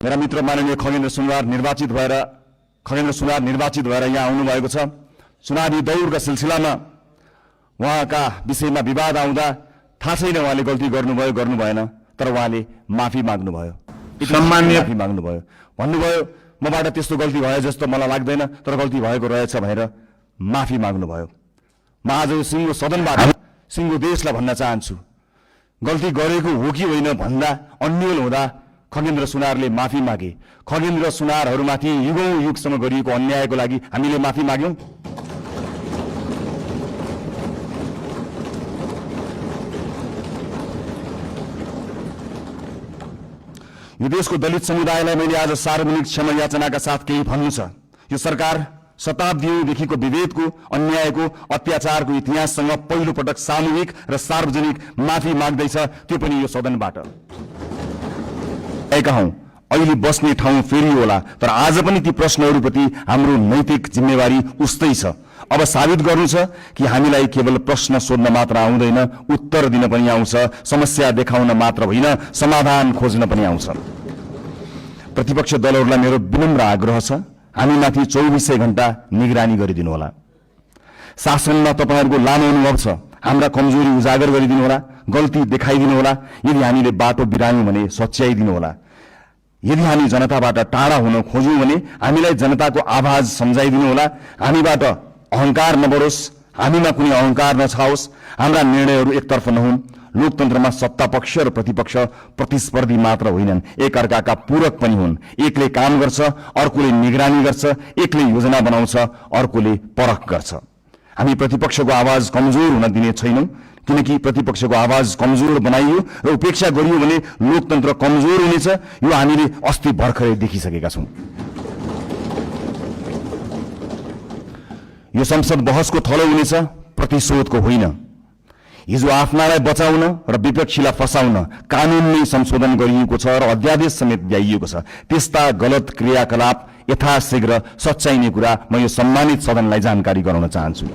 मेरा मित्र माननीय खगेन्द्र सुनवार निर्वाचित भएर यहाँ आउनुभएको छ। चुनावी दौडका सिलसिलामा उहाँका विषयमा विवाद आउँदा थाहा छैन उहाँले गल्ती गर्नुभयो गर्नु भएन, तर उहाँले माफी माग्नुभयो, सम्माननीय माफी माग्नुभयो, भन्नुभयो मबाट त्यस्तो गल्ती भयो जस्तो मलाई लाग्दैन, तर गल्ती भएको रहेछ भनेर माफी माग्नुभयो। म आज सिङ्गो सदनबाट सिङ्गो देशलाई भन्न चाहन्छु, गल्ती गरेको हो कि होइन भन्दा अन्यल हुँदा खगेन्द्र सुनारले माफी मागे। खगेन्द्र सुनारहरूमाथि युगौं युगसम्म गरिएको अन्यायको लागि हामीले माफी माग्यौं। यो देशको दलित समुदायलाई मैले आज सार्वजनिक क्षमा याचनाका साथ केही भन्नु छ। यो सरकार शताब्दीदेखिको विभेदको, अन्यायको, अत्याचारको इतिहाससँग पहिलो पटक सामूहिक र सार्वजनिक माफी माग्दैछ, त्यो पनि यो सदनबाट। अहिले बस्ने ठाउँ फेरि होला, तर आज पनि ती प्रश्नहरूप्रति हाम्रो नैतिक जिम्मेवारी उस्तै छ। अब साबित गर्नु छ कि हामीलाई केवल प्रश्न सोध्न मात्र आउँदैन, उत्तर दिन पनि आउँछ, समस्या देखाउन मात्र होइन, समाधान खोज्न पनि आउँछ। प्रतिपक्ष दलहरूलाई मेरो विनम्र आग्रह छ, हामीमाथि 24 घण्टा निगरानी गरिदिनु होला। शासनमा तपाईहरूको लामो अनुभव छ, हाम्रा कमजोरी उजागर गरिदिनु होला, गल्ती देखाइदिनु होला। यदि हामीले बाटो बिरायौं भने सच्याइदिनु होला। यदि हामी जनताबाट टाढा हुन खोज्यौं भने हामीलाई जनताको आवाज सम्झाइदिनु होला। हामीबाट अहंकार नबढोस्, हामीमा कुनै अहंकार नछाओस्, हाम्रा निर्णयहरू एकतर्फ नहुन्। लोकतन्त्रमा सत्ता पक्ष र प्रतिपक्ष प्रतिस्पर्धी मात्र होइनन्, एकअर्काका पूरक पनि हुन्। एकले काम गर्छ, अर्कोले निगरानी गर्छ, एकले योजना बनाउँछ, अर्कोले परख गर्छ। हामी प्रतिपक्षको आवाज कमजोर हुन दिने छैनौं, किनकि प्रतिपक्षको आवाज कमजोर बनाइयो र उपेक्षा गरियो भने लोकतन्त्र कमजोर हुनेछ। यो हामीले अस्ति भर्खरै देखिसकेका छौं। यो संसद बहसको थलो हुनेछ, प्रतिशोधको होइन। हिजो आफ्नालाई बचाउन र विपक्षीलाई फसाउन कानूनमै संशोधन गरिएको छ र अध्यादेश समेत ल्याइएको छ। त्यस्ता गलत क्रियाकलाप यथाशीघ्र सच्याइने कुरा म यो सम्मानित सदनलाई जानकारी गराउन चाहन्छु।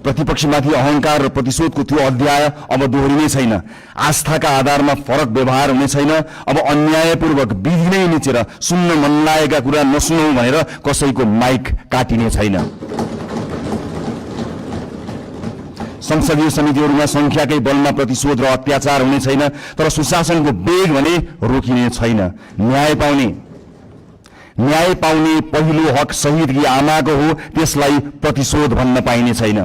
प्रतिपक्षमाथि अहंकार र प्रतिशोधको त्यो अध्याय अब दोहोरिने छैन। आस्थाका आधारमा फरक व्यवहार हुने छैन। अब अन्यायपूर्वक विधि नै निचेर सुन्न मन लागेका कुरा नसुनौ भनेर कसैको माइक काटिने छैन। संसदीय समितिहरूमा संख्याकै बलमा प्रतिशोध र अत्याचार हुने छैन, तर सुशासनको वेग भने रोकिने छैन। न्याय पाउने पहिलो हक शहीदकी आमाको हो, त्यसलाई प्रतिशोध भन्न पाइने छैन।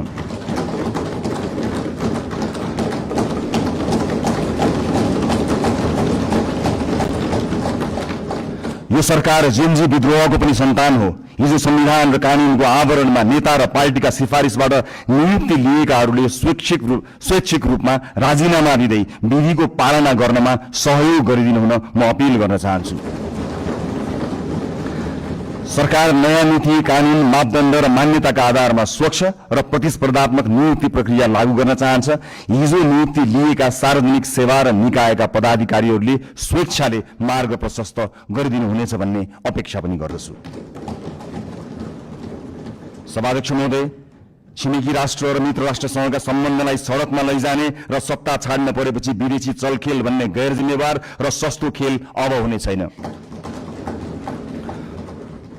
यो सरकार जेनजी विद्रोहको पनि सन्तान हो। हिजो संविधान र कानूनको आवरणमा नेता र पार्टीका सिफारिसबाट नियुक्ति लिएकाहरूले स्वैच्छिक रूपमा राजीनामा दिँदै विधिको पालना गर्नमा सहयोग गरिदिनु हुन म अपील गर्न चाहन्छु। सरकार नयाँ नीति, कानून, मापदण्ड र मान्यताका आधारमा स्वच्छ र प्रतिस्पर्धात्मक नियुक्ति प्रक्रिया लागू गर्न चाहन्छ। हिजो नियुक्ति लिएका सार्वजनिक सेवा र निकायका पदाधिकारीहरूले स्वेच्छाले मार्ग प्रशस्त गरिदिनु हुनेछ भन्ने अपेक्षा पनि गर्दछु। सभाध्यक्ष महोदय, छिमेकी राष्ट्र र मित्र राष्ट्रसँगका सम्बन्धलाई सडकमा लैजाने र सत्ता छाड्न परेपछि विदेशी चलखेल भन्ने गैर जिम्मेवार र सस्तो खेल अब हुने छैन।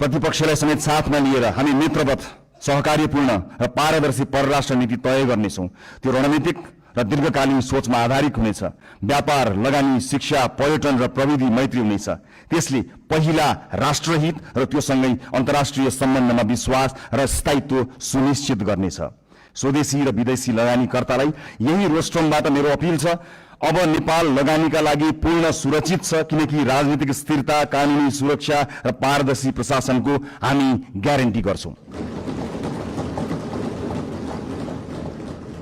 प्रतिपक्षलाई समेत साथमा लिएर हामी मित्रवत, सहकार्यपूर्ण र पारदर्शी परराष्ट्र नीति तय गर्नेछौँ। त्यो रणनीतिक र दीर्घकालीन सोचमा आधारित हुनेछ। व्यापार, लगानी, शिक्षा, पर्यटन र प्रविधि मैत्री हुनेछ। त्यसले पहिला राष्ट्रहित र त्योसँगै अन्तर्राष्ट्रिय सम्बन्धमा विश्वास र स्थायित्व सुनिश्चित गर्नेछ। स्वदेशी र विदेशी लगानीकर्तालाई यही रोस्ट्रमबाट मेरो अपील छ, अब नेपाल लगानीका लागि पूर्ण सुरक्षित छ, किनकि राजनीतिक स्थिरता, कानूनी सुरक्षा र पारदर्शी प्रशासनको हामी ग्यारेन्टी गर्छौं।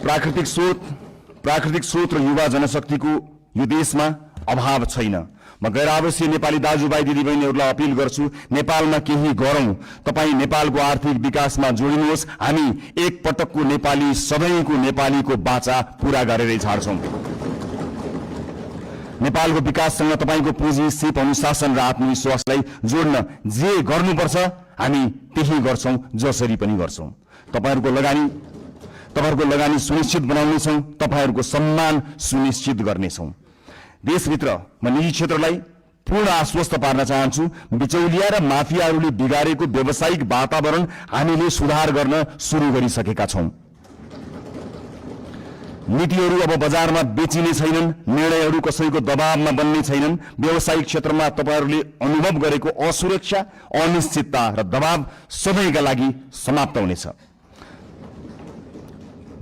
प्राकृतिक स्रोत र युवा जनशक्तिको यो देशमा अभाव छैन। म गैर आवासीय नेपाली दाजुभाइ दिदीबहिनीहरूलाई अपील गर्छु, नेपालमा केही गरौं। तपाईँ नेपालको आर्थिक विकासमा जोडिनुहोस्। हामी एक पटकको नेपाली, सधैँको नेपालीको बाचा पूरा गरेरै छाड्छौं। नेपालको विकाससँग तपाईको पुँजी, सिप, अनुशासन र आत्मविश्वासलाई जोड्न जे गर्नुपर्छ हामी त्यही गर्छौं, जसरी पनि गर्छौं। तपाईहरुको लगानी सुनिश्चित बनाउनेछौं, तपाईहरुको सम्मान सुनिश्चित गर्नेछौं। देशभित्र म निजी क्षेत्रलाई पूर्ण आश्वस्त पार्न चाहन्छु। बिचौलिया र माफियाहरूले बिगारेको व्यावसायिक वातावरण हामीले सुधार गर्न सुरु गरिसकेका छौं। नीतिहरू अब बजारमा बेचिने छैनन्, निर्णयहरू कसैको दबावमा बन्ने छैनन्। व्यावसायिक क्षेत्रमा तपाईहरूले अनुभव गरेको असुरक्षा, अनिश्चितता र दबाव सधैँका लागि समाप्त हुनेछ।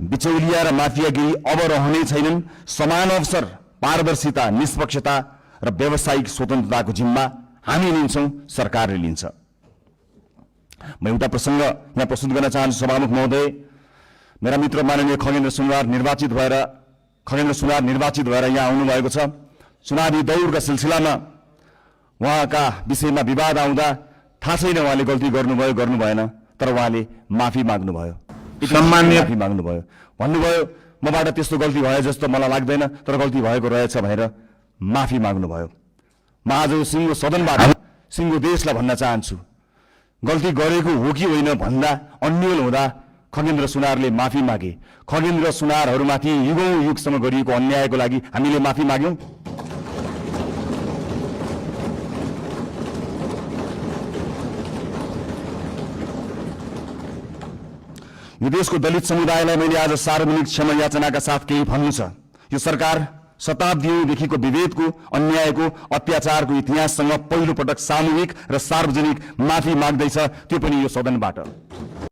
बिचौलिया र माफियागिरी अब रहने छैनन्। समान अवसर, पारदर्शिता, निष्पक्षता र व्यावसायिक स्वतन्त्रताको जिम्मा हामी लिन्छौं, सरकारले लिन्छ। म एउटा प्रसंग यहाँ प्रस्तुत गर्न चाहन्छु। सभामुख महोदय, मेरा मित्र माननीय खगेन्द्र सुनार निर्वाचित भएर यहाँ आउनुभएको छ। चुनावी दौडका सिलसिलामा उहाँका विषयमा विवाद आउँदा थाहा छैन उहाँले गल्ती गर्नुभयो गर्नु भएन, तर उहाँले माफी माग्नुभयो, सम्माननीय माफी माग्नुभयो। भन्नुभयो मबाट त्यस्तो गल्ती भयो जस्तो मलाई लाग्दैन, तर गल्ती भएको रहेछ भनेर माफी माग्नुभयो। म आज सिङ्गो सदनबाट सिङ्गो देशलाई भन्न चाहन्छु, गल्ती गरेको हो कि होइन भन्दा अन्यल हुँदा खगेन्द्र सुनारले माफी मागे। खगेन्द्र सुनारहरूमाथि युगौं युगसम्म गरिएको अन्यायको लागि हामीले माफी माग्यौं। यो देशको दलित समुदायलाई मैले आज सार्वजनिक क्षमा याचनाका साथ केही भन्नु छ। यो सरकार शताब्दीदेखिको विभेदको, अन्यायको, अत्याचारको इतिहाससँग पहिलो पटक सामूहिक र सार्वजनिक माफी माग्दैछ, त्यो पनि यो सदनबाट।